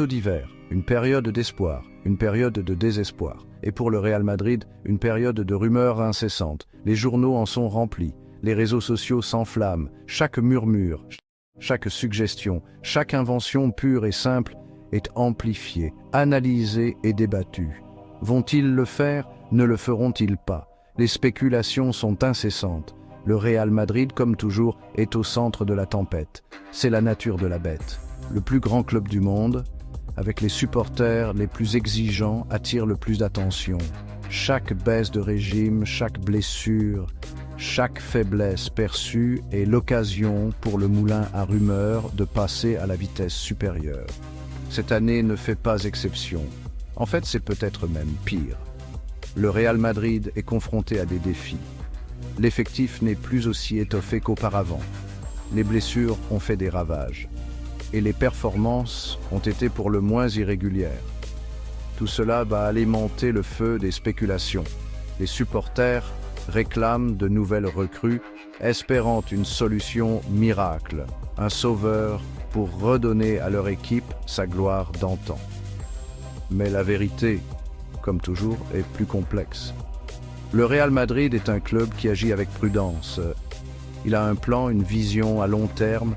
d'hiver, une période d'espoir, une période de désespoir. Et pour le Real Madrid, une période de rumeurs incessantes. Les journaux en sont remplis, les réseaux sociaux s'enflamment, chaque murmure, chaque suggestion, chaque invention pure et simple est amplifiée, analysée et débattue. Vont-ils le faire? Ne le feront-ils pas? Les spéculations sont incessantes. Le Real Madrid, comme toujours, est au centre de la tempête. C'est la nature de la bête. Le plus grand club du monde, avec les supporters les plus exigeants, attire le plus d'attention. Chaque baisse de régime, chaque blessure, chaque faiblesse perçue est l'occasion pour le moulin à rumeurs de passer à la vitesse supérieure. Cette année ne fait pas exception. En fait, c'est peut-être même pire. Le Real Madrid est confronté à des défis. L'effectif n'est plus aussi étoffé qu'auparavant. Les blessures ont fait des ravages. Et les performances ont été pour le moins irrégulières. Tout cela va alimenter le feu des spéculations. Les supporters réclament de nouvelles recrues, espérant une solution miracle, un sauveur pour redonner à leur équipe sa gloire d'antan. Mais la vérité, comme toujours, est plus complexe. Le Real Madrid est un club qui agit avec prudence. Il a un plan, une vision à long terme,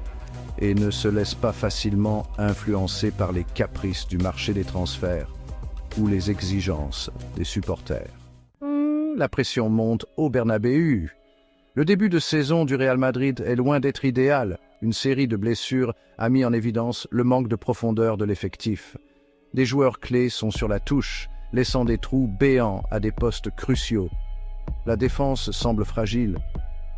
et ne se laisse pas facilement influencer par les caprices du marché des transferts ou les exigences des supporters. La pression monte au Bernabéu. Le début de saison du Real Madrid est loin d'être idéal. Une série de blessures a mis en évidence le manque de profondeur de l'effectif. Des joueurs clés sont sur la touche, laissant des trous béants à des postes cruciaux. La défense semble fragile.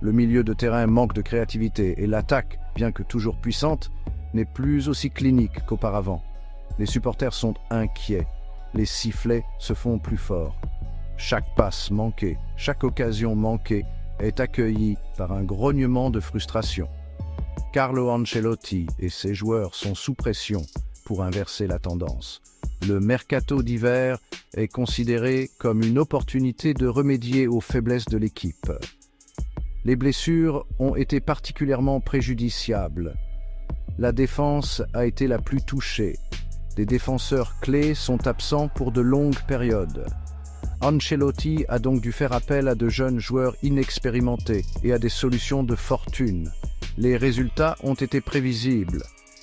Le milieu de terrain manque de créativité et l'attaque, bien que toujours puissante, n'est plus aussi clinique qu'auparavant. Les supporters sont inquiets. Les sifflets se font plus forts. Chaque passe manquée, chaque occasion manquée est accueillie par un grognement de frustration. Carlo Ancelotti et ses joueurs sont sous pression pour inverser la tendance. Le mercato d'hiver est considéré comme une opportunité de remédier aux faiblesses de l'équipe. Les blessures ont été particulièrement préjudiciables. La défense a été la plus touchée. Des défenseurs clés sont absents pour de longues périodes. Ancelotti a donc dû faire appel à de jeunes joueurs inexpérimentés et à des solutions de fortune. Les résultats ont été prévisibles.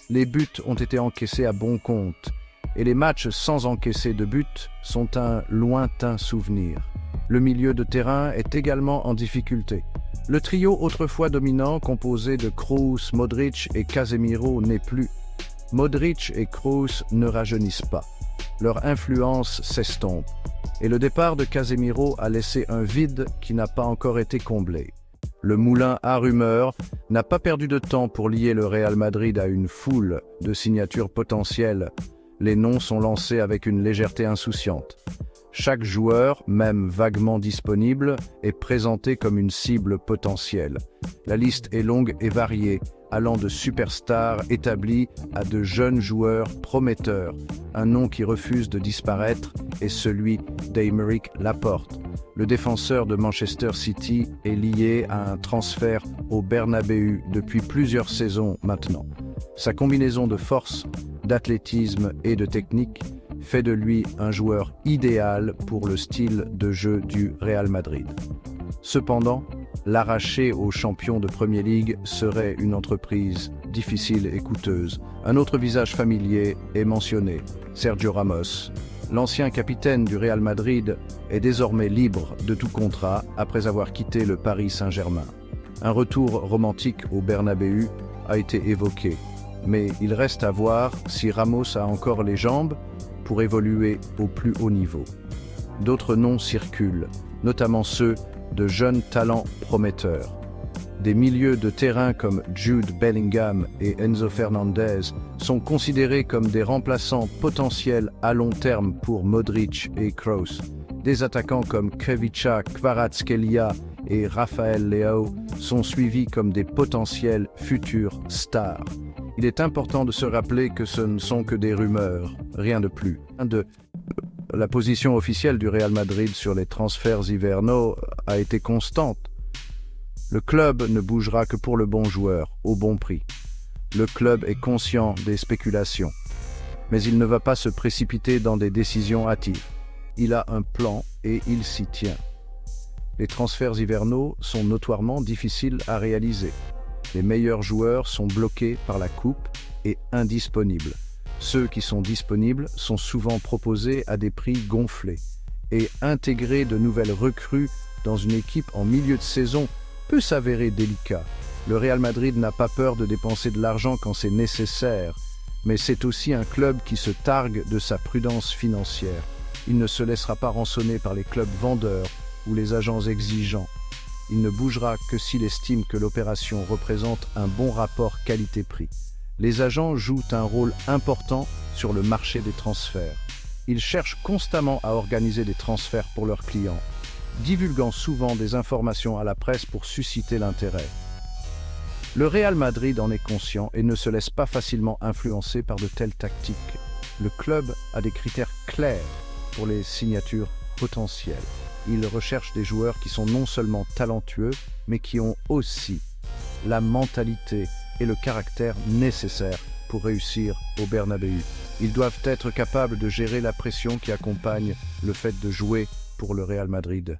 Les buts ont été encaissés à bon compte. Et les matchs sans encaisser de but sont un lointain souvenir. Le milieu de terrain est également en difficulté. Le trio autrefois dominant, composé de Kroos, Modric et Casemiro, n'est plus. Modric et Kroos ne rajeunissent pas. Leur influence s'estompe. Et le départ de Casemiro a laissé un vide qui n'a pas encore été comblé. Le moulin à rumeurs n'a pas perdu de temps pour lier le Real Madrid à une foule de signatures potentielles. Les noms sont lancés avec une légèreté insouciante. Chaque joueur, même vaguement disponible, est présenté comme une cible potentielle. La liste est longue et variée, allant de superstars établis à de jeunes joueurs prometteurs. Un nom qui refuse de disparaître est celui d'Aymeric Laporte. Le défenseur de Manchester City est lié à un transfert au Bernabéu depuis plusieurs saisons maintenant. Sa combinaison de force, d'athlétisme et de technique fait de lui un joueur idéal pour le style de jeu du Real Madrid. Cependant, l'arracher aux champions de Premier League serait une entreprise difficile et coûteuse. Un autre visage familier est mentionné, Sergio Ramos. L'ancien capitaine du Real Madrid est désormais libre de tout contrat après avoir quitté le Paris Saint-Germain. Un retour romantique au Bernabéu a été évoqué, mais il reste à voir si Ramos a encore les jambes pour évoluer au plus haut niveau. D'autres noms circulent, notamment ceux de jeunes talents prometteurs. Des milieux de terrain comme Jude Bellingham et Enzo Fernandez sont considérés comme des remplaçants potentiels à long terme pour Modric et Kroos. Des attaquants comme Krvica, Kvaratskhelia et Rafael Leao sont suivis comme des potentiels futurs stars. Il est important de se rappeler que ce ne sont que des rumeurs, rien de plus. La position officielle du Real Madrid sur les transferts hivernaux a été constante. Le club ne bougera que pour le bon joueur, au bon prix. Le club est conscient des spéculations. Mais il ne va pas se précipiter dans des décisions hâtives. Il a un plan et il s'y tient. Les transferts hivernaux sont notoirement difficiles à réaliser. Les meilleurs joueurs sont bloqués par la coupe et indisponibles. Ceux qui sont disponibles sont souvent proposés à des prix gonflés. Et intégrer de nouvelles recrues dans une équipe en milieu de saison peut s'avérer délicat. Le Real Madrid n'a pas peur de dépenser de l'argent quand c'est nécessaire, mais c'est aussi un club qui se targue de sa prudence financière. Il ne se laissera pas rançonner par les clubs vendeurs ou les agents exigeants. Il ne bougera que s'il estime que l'opération représente un bon rapport qualité-prix. Les agents jouent un rôle important sur le marché des transferts. Ils cherchent constamment à organiser des transferts pour leurs clients, divulguant souvent des informations à la presse pour susciter l'intérêt. Le Real Madrid en est conscient et ne se laisse pas facilement influencer par de telles tactiques. Le club a des critères clairs pour les signatures potentielles. Il recherche des joueurs qui sont non seulement talentueux, mais qui ont aussi la mentalité et le caractère nécessaires pour réussir au Bernabéu. Ils doivent être capables de gérer la pression qui accompagne le fait de jouer pour le Real Madrid.